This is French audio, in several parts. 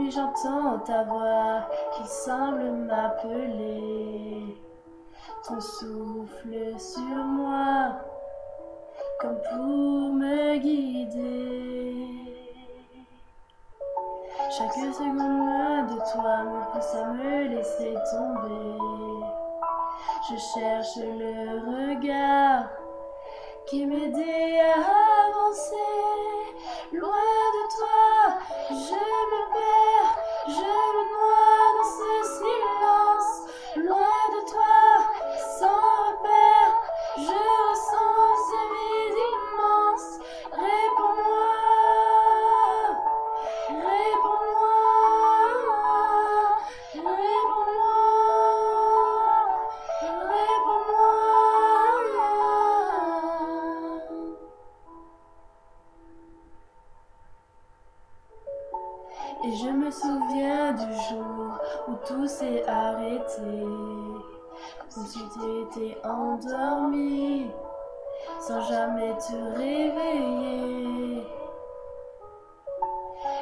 nuit j'entends ta voix qui semble m'appeler. Ton souffle sur moi, comme pour me guider. Chaque seconde de toi me pousse à me laisser tomber. Je cherche le regard qui m'aidait à avancer. Loin de toi, je me perds, je me noie dans ce silence. Loin de toi, sans repère, je ressens ce vide immense. Réponds-moi, réponds-moi, réponds-moi, réponds-moi. Et je me souviens du jour où tout s'est arrêté, comme si tu étais endormi, sans jamais te réveiller.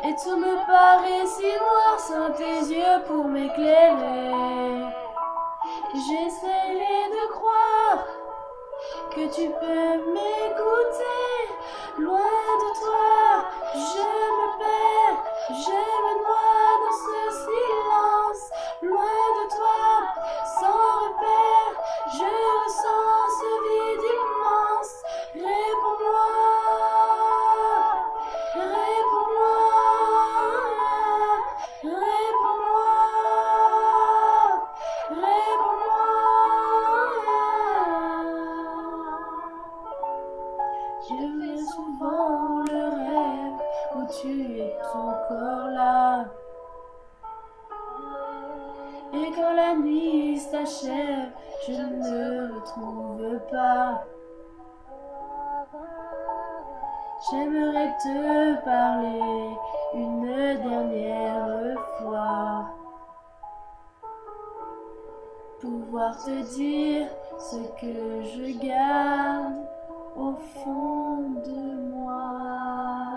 Et tout me paraît si noir sans tes yeux pour m'éclairer. Et j'essayais de croire que tu peux m'écouter. Loin de toi, je me perds, je me noie dans ce silence. Loin de toi, sans repère, je ressens ce vide immense. Réponds-moi, réponds-moi, réponds-moi, réponds-moi. Je fais souvent le rêve où tu es encore là. Et quand la nuit s'achève, je ne me retrouve pas. J'aimerais te parler une dernière fois. Pouvoir te dire ce que je garde au fond de moi.